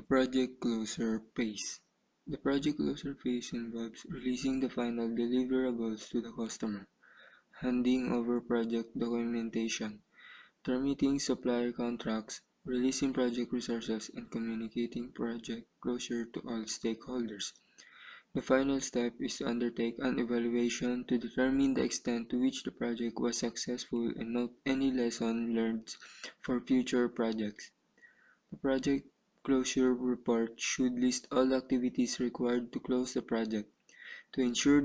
Project closure phase. The project closure phase involves releasing the final deliverables to the customer, handing over project documentation, terminating supplier contracts, releasing project resources, and communicating project closure to all stakeholders. The final step is to undertake an evaluation to determine the extent to which the project was successful and note any lesson learned for future projects. The project closure report should list all activities required to close the project, to ensure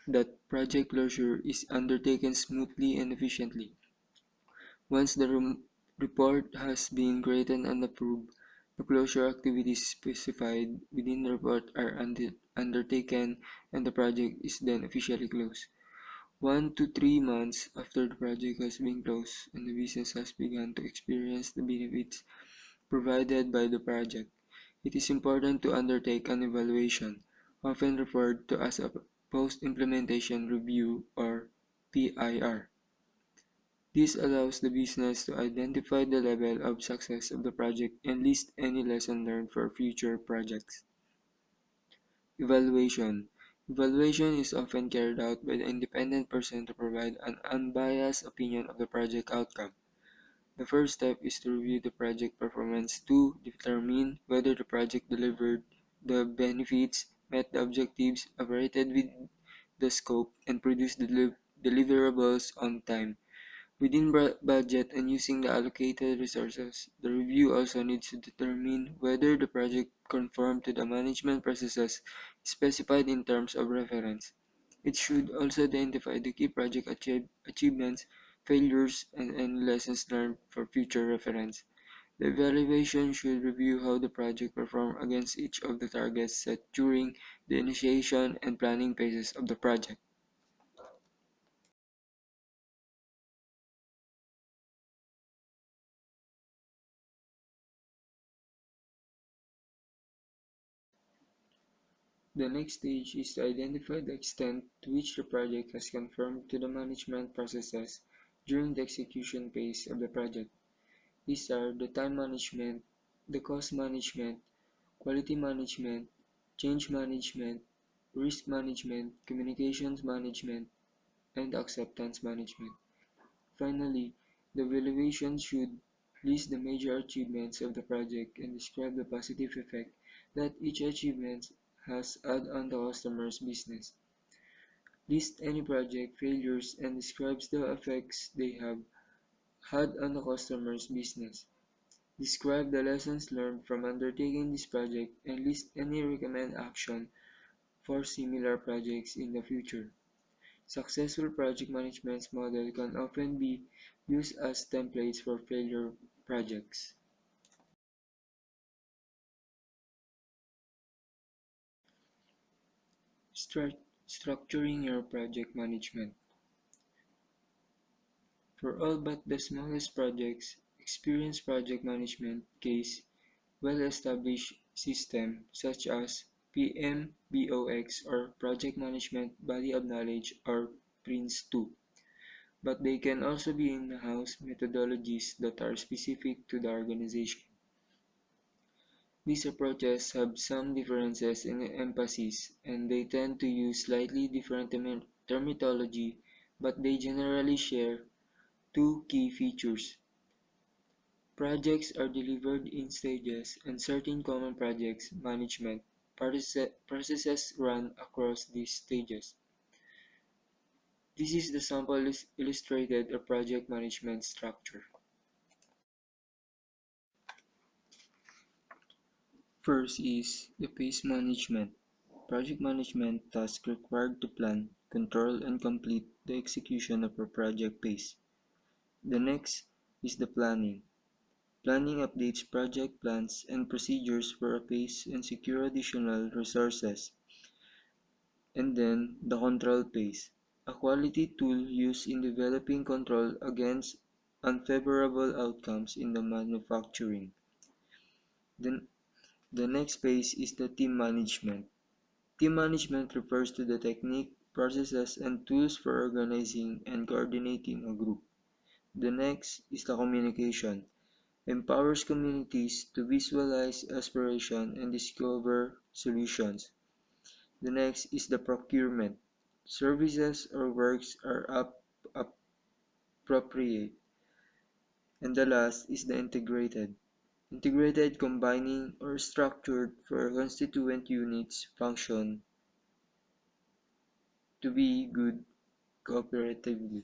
that project closure is undertaken smoothly and efficiently. Once the report has been created and approved, the closure activities specified within the report are undertaken and the project is then officially closed. 1 to 3 months after the project has been closed and the business has begun to experience the benefits provided by the project, it is important to undertake an evaluation, often referred to as a post-implementation review or PIR. This allows the business to identify the level of success of the project and list any lesson learned for future projects. Evaluation. Evaluation is often carried out by the independent person to provide an unbiased opinion of the project outcome. The first step is to review the project performance to determine whether the project delivered the benefits, met the objectives, operated with the scope, and produced the deliverables on time, within budget, and using the allocated resources. The review also needs to determine whether the project conformed to the management processes specified in terms of reference. It should also identify the key project achievements, failures, and any lessons learned for future reference. The evaluation should review how the project performed against each of the targets set during the initiation and planning phases of the project. The next stage is to identify the extent to which the project has conformed to the management processes during the execution phase of the project. These are the time management, the cost management, quality management, change management, risk management, communications management, and acceptance management. Finally, the evaluation should list the major achievements of the project and describe the positive effect that each achievement has had on the customer's business. List any project failures and describes the effects they have had on the customer's business. Describe the lessons learned from undertaking this project and list any recommended action for similar projects in the future. Successful project management model can often be used as templates for failure projects. Structuring your project management. For all but the smallest projects, experience project management case well-established system such as PMBOK or Project Management Body of Knowledge or PRINCE2, but they can also be in-house methodologies that are specific to the organization. These approaches have some differences in emphasis, and they tend to use slightly different terminology, but they generally share two key features. Projects are delivered in stages, and certain common project management processes run across these stages. This is the sample illustrated a project management structure. First is the phase management. Project management tasks required to plan, control, and complete the execution of a project phase. The next is the planning. Planning updates project plans and procedures for a phase and secure additional resources. And then the control phase, a quality tool used in developing control against unfavorable outcomes in the manufacturing. Then the next phase is the team management. Team management refers to the technique, processes, and tools for organizing and coordinating a group. The next is the communication. empowers communities to visualize aspiration and discover solutions. The next is the procurement. Services or works are appropriate. And the last is the integrated. Integrated combining or structured for constituent units function to be good cooperatively.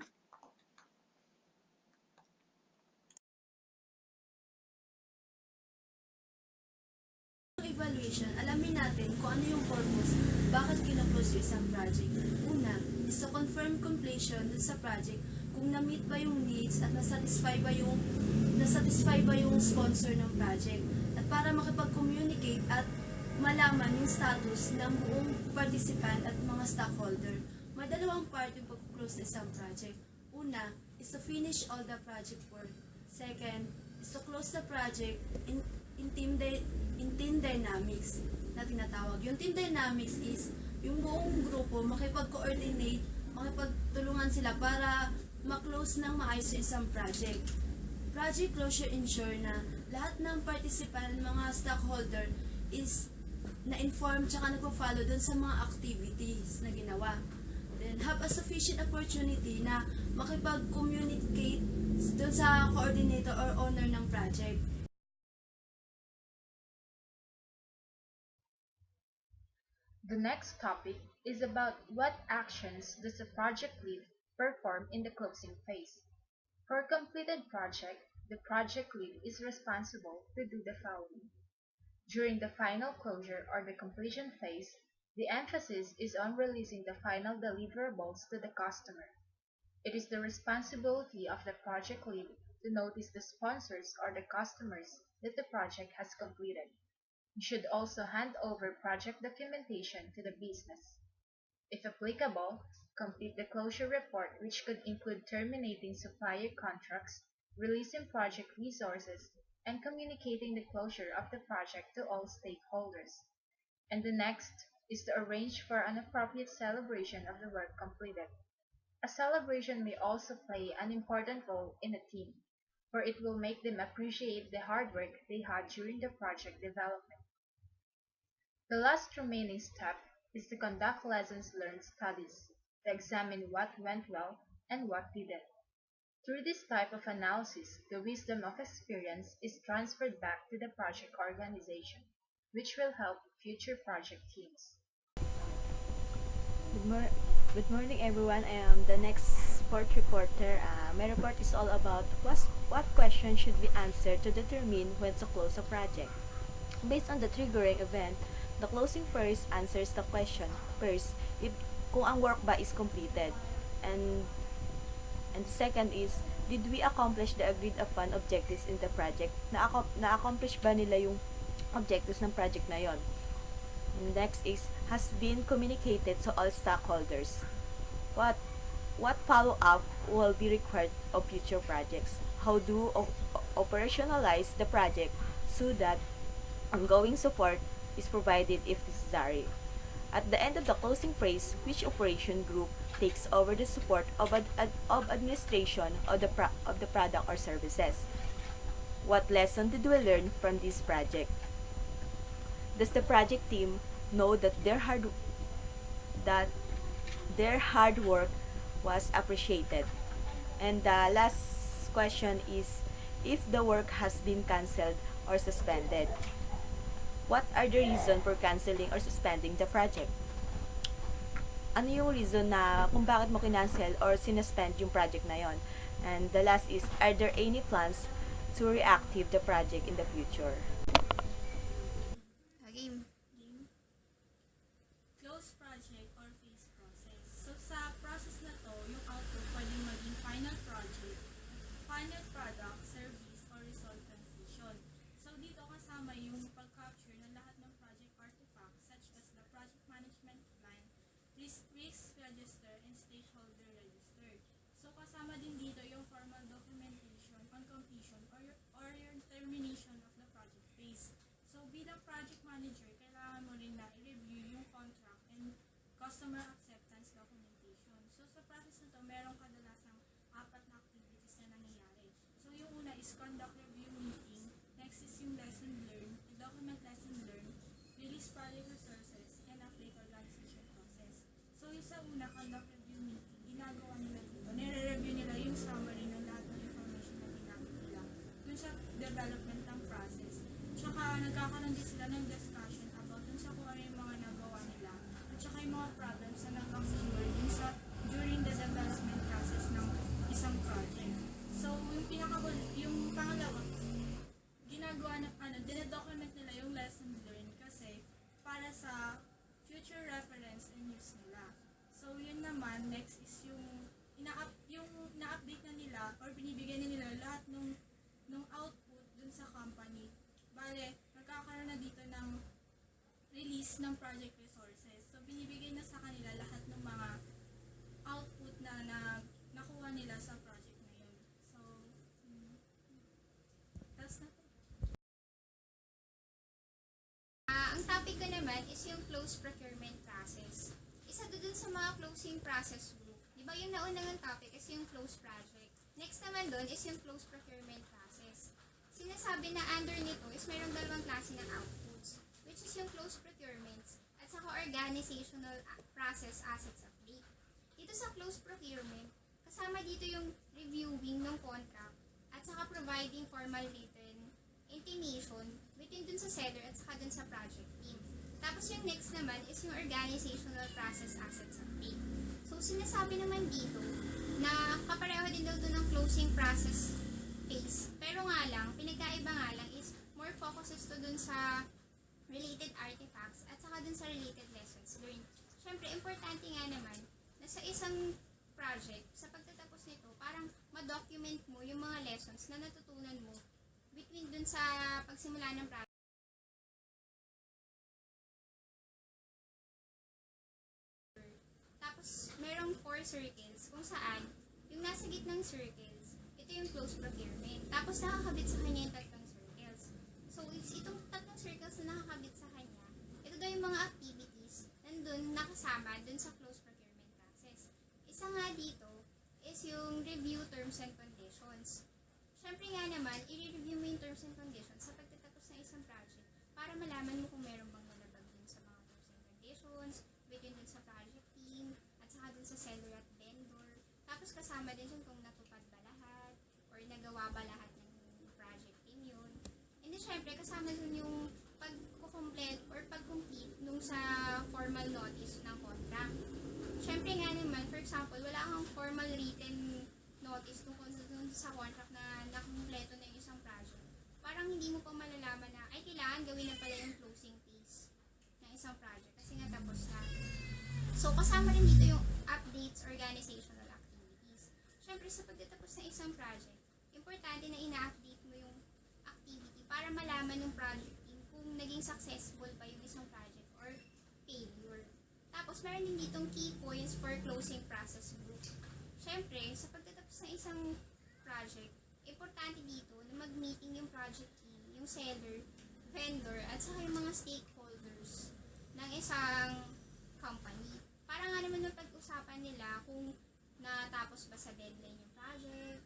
Evaluation, alamin natin kung ano yung purpose, bakit kinoklose yung isang project. Una, is to confirm completion dun sa project, kung na-meet ba yung needs at nasatisfy ba yung sponsor ng project. At para makipag-communicate at malaman yung status ng buong participant at mga stockholder. May dalawang part yung pag-close ng isang project. Una, is to finish all the project work. Second, is to close the project in team dynamics na tinatawag. Yung team dynamics is yung buong grupo makipag-coordinate, makipagtulungan sila para ma-close ng maayos yung isang project. Project closure ensure na lahat ng participant, mga stockholder is na-inform tsaka nagpo-follow dun sa mga activities na ginawa. Then have a sufficient opportunity na makipag-communicate dun sa coordinator or owner ng project. The next topic is about what actions does a project lead perform in the closing phase. For a completed project, the project lead is responsible to do the following. During the final closure or the completion phase, the emphasis is on releasing the final deliverables to the customer. It is the responsibility of the project lead to notice the sponsors or the customers that the project has completed. You should also hand over project documentation to the business. If applicable, complete the closure report, which could include terminating supplier contracts, releasing project resources, and communicating the closure of the project to all stakeholders. And the next is to arrange for an appropriate celebration of the work completed. A celebration may also play an important role in a team, for it will make them appreciate the hard work they had during the project development. The last remaining step is to conduct lessons learned studies, to examine what went well and what didn't. Through this type of analysis, the wisdom of experience is transferred back to the project organization, which will help future project teams. Good, mor- Good morning, everyone. I am the next sport reporter. My report is all about what questions should be answered to determine when to close a project. Based on the triggering event, the closing first answers the question first if kung ang work ba is completed, and second is did we accomplish the agreed upon objectives in the project? Na-accomplish ba nila yung objectives ng project na yon? Next is has been communicated to all stakeholders. What follow-up will be required of future projects? How do operationalize the project so that ongoing support is provided if necessary? At the end of the closing phase, which operation group takes over the support of administration of the product or services? What lesson did we learn from this project? Does the project team know that their hard work was appreciated? And the last question is if the work has been cancelled or suspended. What are the reason for canceling or suspending the project? Ano yung reason na kung bakit mo kinancel or sinuspend yung project na yon? And the last is, are there any plans to reactive the project in the future? Game. Close project or phase process. So sa process na to, yung output pwedeng maging final project, final product, service, or result transition. So dito kasama yung pag-capture ng lahat ng project artifacts such as the project management plan, risk register, and stakeholder register. So kasama din dito yung formal documentation on completion or yung termination of the project phase. So bilang project manager, kailangan mo rin na i-review yung contract and customer acceptance documentation. So sa process na to, merong kadalasang apat na activities na nangyayari. So yung una is conduct review meeting development ng process. Tsaka nagkakaroon din sila ng discussion about dun sa kung ano yung mga nagawa nila at tsaka yung mga problems na nag-occur dun sa during the development process ng isang project. So, yung pangalawa, ginagawa na, dinadocument nila yung lesson learned kasi para sa future reference and use nila. So, yun naman, next is yung na-update na nila or binibigyan na nila lahat nung output dun sa company. Bale, magkakaroon na dito ng release ng project resources. So, binibigay na sa kanila lahat ng mga output na nakuha nila sa project na yun. So, that's na po. Ang topic ko naman is yung close procurement process. Isa doon sa mga closing process group. Di ba yung naunang topic is yung close project. Next naman doon is yung close procurement process. Sinasabi na under nito is mayroong dalawang klase ng outputs, which is yung close procurements at saka organizational process assets update. Dito sa close procurement, kasama dito yung reviewing ng contract at saka providing formal written intimation between dun sa seller at saka dun sa project team. Tapos yung next naman is yung organizational process assets update. So sinasabi naman dito na kapareho din daw dun ng closing process phase. Pero nga lang, pinagkaiba nga lang is more focuses to dun sa related artifacts at saka dun sa related lessons learned. Siyempre, importante nga naman na sa isang project, sa pagtatapos nito, parang ma-document mo yung mga lessons na natutunan mo between dun sa pagsimula ng project. Tapos, merong 4 circles kung saan yung nasa gitnang circles, ito yung close procurement. Tapos, nakakabit sa kanya yung tatlong circles. So, itong tatlong circles na nakakabit sa kanya, ito daw yung mga activities nandun nakasama dun sa close procurement process. Isa nga dito is yung review terms and conditions. Siyempre nga naman, i-review mo yung terms and conditions sa pagtatapos ng isang project para malaman mo kung meron bang nalabag dun sa mga terms and conditions, between dun sa project team, at saka dun sa seller at vendor. Tapos kasama din dun kung natupad ba lahat, or nagawa ba lahat ng project team yun. And then syempre, kasama dun yung pag-complete or pag-complete nung sa formal notice ng contract. Syempre nga naman, for example, wala kang formal written notice kung sa contract na nakumpleto na yung isang project. Parang hindi mo pa malalaman na, ay kailangan gawin na pala yung closing phase ng isang project kasi nga tapos na. So, kasama rin dito yung updates, organizational activities. Siyempre, sa pagtatapos ng isang project, importante na ina-update mo yung activity para malaman ng project team kung naging successful ba yung isang project or failure. Tapos, meron din ditong key points for closing process group. Siyempre, sa pagtatapos ng isang project, importante dito na mag-meeting yung project team, yung seller, vendor, at saka yung mga stakeholders ng isang company. Para nga naman mapag-usapan nila kung natapos ba sa deadline yung project,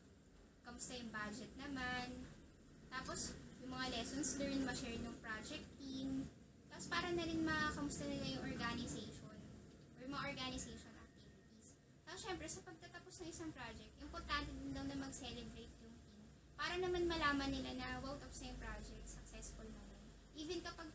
kamusta yung budget naman, tapos yung mga lessons learned, ma-share ng project team, tapos para na rin makamusta nila yung organization or mga organization activities. Tapos syempre, sa pagtatapos ng isang project, importante din daw na mag-celebrate yung team para naman malaman nila na wow, tapos na yung project, successful naman. Even kapag